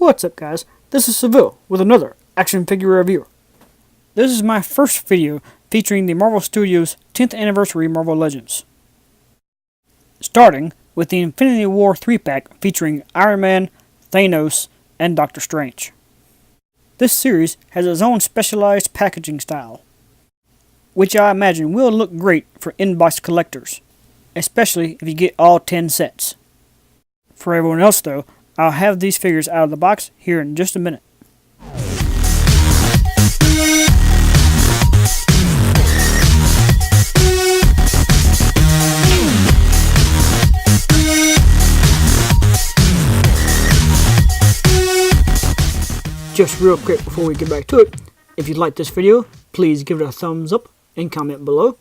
What's up guys, this is Seville with another action figure review. This is my first video featuring the Marvel Studios 10th Anniversary Marvel Legends. Starting with the Infinity War 3-pack featuring Iron Man, Thanos, and Doctor Strange. This series has its own specialized packaging style, which I imagine will look great for in-box collectors, especially if you get all 10 sets. For everyone else though, I'll have these figures out of the box here in just a minute. Just real quick before we get back to it, if you like this video, please give it a thumbs up and comment below.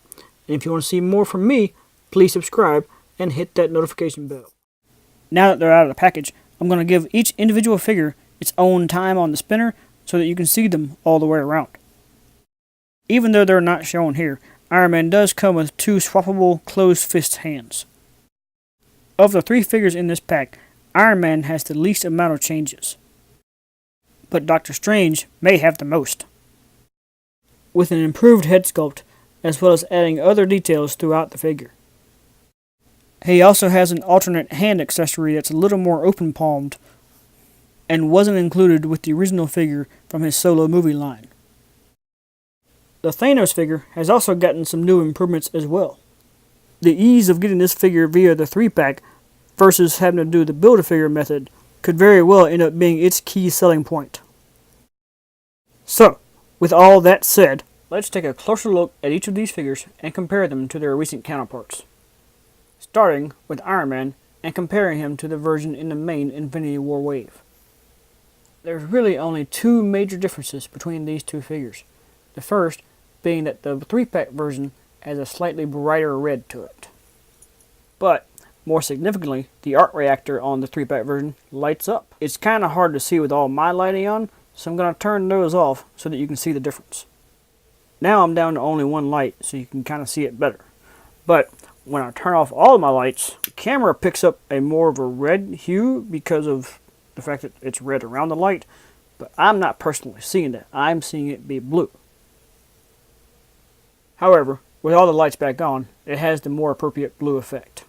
And if you want to see more from me, please subscribe and hit that notification bell. Now that they're out of the package, I'm going to give each individual figure its own time on the spinner so that you can see them all the way around. Even though they're not shown here, Iron Man does come with two swappable closed fist hands. Of the three figures in this pack, Iron Man has the least amount of changes, but Doctor Strange may have the most, with an improved head sculpt as well as adding other details throughout the figure. He also has an alternate hand accessory that's a little more open-palmed and wasn't included with the original figure from his solo movie line. The Thanos figure has also gotten some new improvements as well. The ease of getting this figure via the 3-pack versus having to do the Build-A-Figure method could very well end up being its key selling point. So, with all that said, let's take a closer look at each of these figures and compare them to their recent counterparts. Starting with Iron Man and comparing him to the version in the main Infinity War wave. There's really only two major differences between these two figures. The first being that the 3-pack version has a slightly brighter red to it. But, more significantly, the arc reactor on the 3-pack version lights up. It's kind of hard to see with all my lighting on, so I'm going to turn those off so that you can see the difference. Now I'm down to only one light so you can kind of see it better. But when I turn off all of my lights, the camera picks up a more of a red hue because of the fact that it's red around the light, but I'm not personally seeing that. I'm seeing it be blue. However, with all the lights back on, it has the more appropriate blue effect.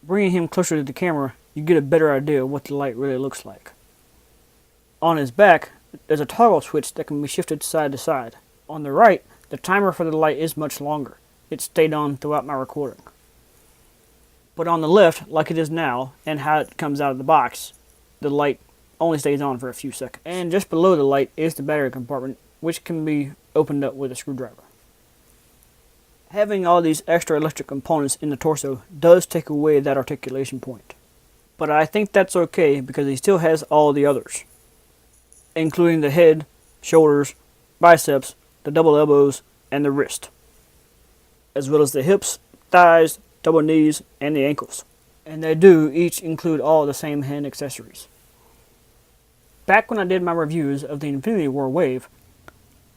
Bringing him closer to the camera, you get a better idea of what the light really looks like. On his back, there's a toggle switch that can be shifted side to side. On the right, the timer for the light is much longer. It stayed on throughout my recording. But on the left, like it is now, and how it comes out of the box, the light only stays on for a few seconds. And just below the light is the battery compartment, which can be opened up with a screwdriver. Having all these extra electric components in the torso does take away that articulation point. But I think that's okay because he still has all the others, including the head, shoulders, biceps, the double elbows, and the wrist, as well as the hips, thighs, double knees, and the ankles. And they do each include all the same hand accessories. Back when I did my reviews of the Infinity War wave,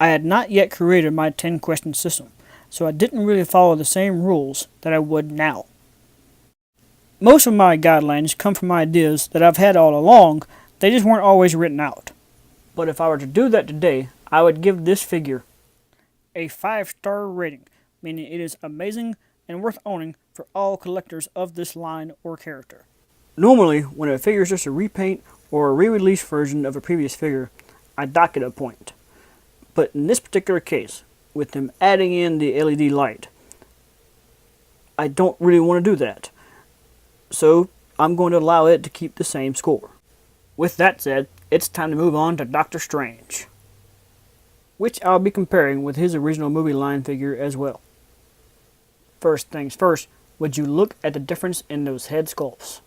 I had not yet created my 10-question system, so I didn't really follow the same rules that I would now. Most of my guidelines come from ideas that I've had all along, they just weren't always written out. But if I were to do that today, I would give this figure a 5-star rating, meaning it is amazing and worth owning for all collectors of this line or character. Normally, when a figure is just a repaint or a re-release version of a previous figure, I dock it a point. But in this particular case, with them adding in the LED light, I don't really want to do that. So, I'm going to allow it to keep the same score. With that said, it's time to move on to Doctor Strange, which I'll be comparing with his original movie line figure as well. First things first, would you look at the difference in those head sculpts?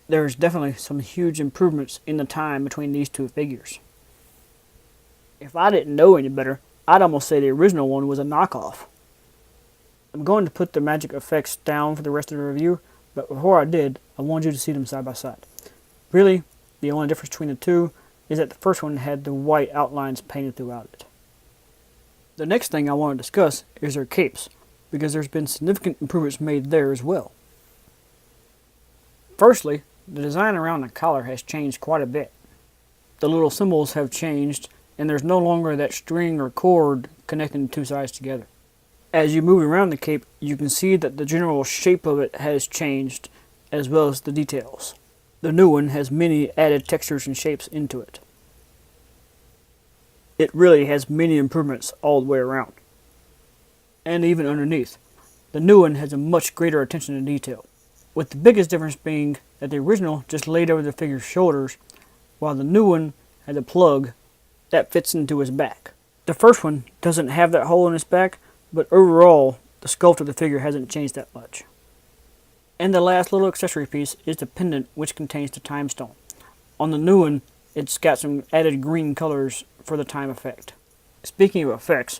There's definitely some huge improvements in the time between these two figures. If I didn't know any better, I'd almost say the original one was a knockoff. I'm going to put the magic effects down for the rest of the review, but before I did, I wanted you to see them side by side. Really, the only difference between the two is that the first one had the white outlines painted throughout it. The next thing I want to discuss is their capes, because there's been significant improvements made there as well. Firstly, the design around the collar has changed quite a bit. The little symbols have changed, and there's no longer that string or cord connecting the two sides together. As you move around the cape, you can see that the general shape of it has changed, as well as the details. The new one has many added textures and shapes into it. It really has many improvements all the way around. And even underneath, the new one has a much greater attention to detail, with the biggest difference being that the original just laid over the figure's shoulders, while the new one has a plug that fits into his back. The first one doesn't have that hole in his back, but overall, the sculpt of the figure hasn't changed that much. And the last little accessory piece is the pendant, which contains the time stone. On the new one, it's got some added green colors for the time effect. Speaking of effects,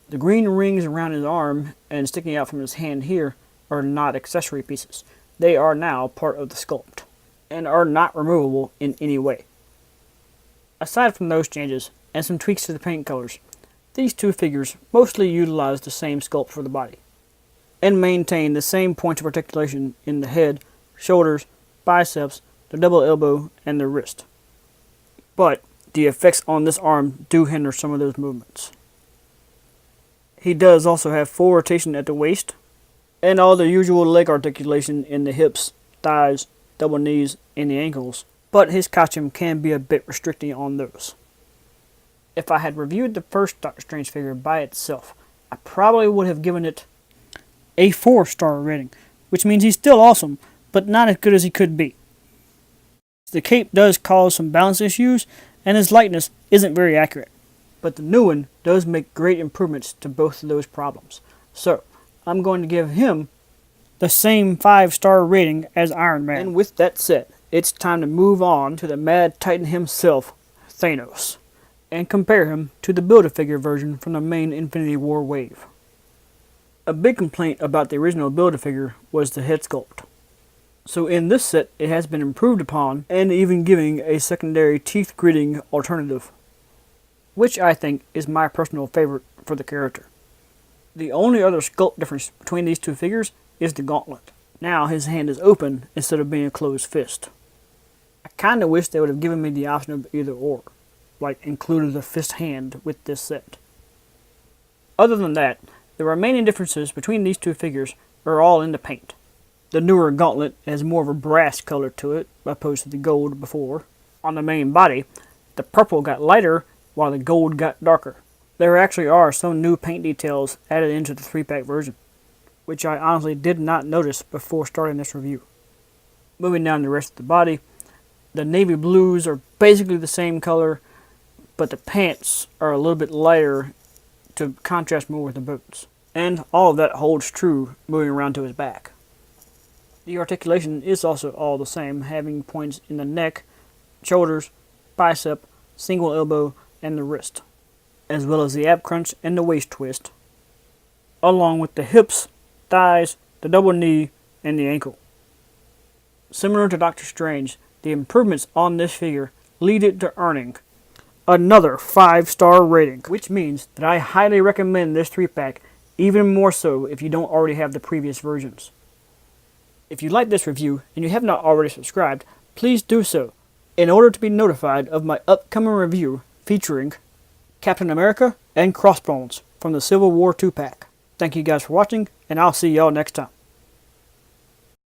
the green rings around his arm and sticking out from his hand here are not accessory pieces. They are now part of the sculpt, and are not removable in any way. Aside from those changes, and some tweaks to the paint colors, these two figures mostly utilize the same sculpt for the body, and maintain the same points of articulation in the head, shoulders, biceps, the double elbow, and the wrist. But the effects on this arm do hinder some of those movements. He does also have full rotation at the waist, and all the usual leg articulation in the hips, thighs, double knees, and the ankles, but his costume can be a bit restricting on those. If I had reviewed the first Doctor Strange figure by itself, I probably would have given it a 4-star rating, which means he's still awesome, but not as good as he could be. The cape does cause some balance issues, and his likeness isn't very accurate, but the new one does make great improvements to both of those problems. So, I'm going to give him the same 5-star rating as Iron Man. And with that said, it's time to move on to the Mad Titan himself, Thanos, and compare him to the Build-A-Figure version from the main Infinity War wave. A big complaint about the original Build-A-Figure was the head sculpt. So in this set, it has been improved upon, and even giving a secondary teeth-gritting alternative, which I think is my personal favorite for the character. The only other sculpt difference between these two figures is the gauntlet. Now his hand is open instead of being a closed fist. I kinda wish they would have given me the option of either or, like included a fist hand with this set. Other than that, the remaining differences between these two figures are all in the paint. The newer gauntlet has more of a brass color to it, opposed to the gold before. On the main body, the purple got lighter while the gold got darker. There actually are some new paint details added into the 3-pack version, which I honestly did not notice before starting this review. Moving down the rest of the body, the navy blues are basically the same color, but the pants are a little bit lighter to contrast more with the boots. And all of that holds true moving around to his back. The articulation is also all the same, having points in the neck, shoulders, bicep, single elbow, and the wrist, as well as the ab crunch and the waist twist, along with the hips, thighs, the double knee, and the ankle. Similar to Doctor Strange, the improvements on this figure lead it to earning another 5-star rating, which means that I highly recommend this 3-pack, even more so if you don't already have the previous versions. If you like this review and you have not already subscribed, please do so in order to be notified of my upcoming review featuring Captain America and Crossbones from the Civil War 2-pack. Thank you guys for watching, and I'll see y'all next time.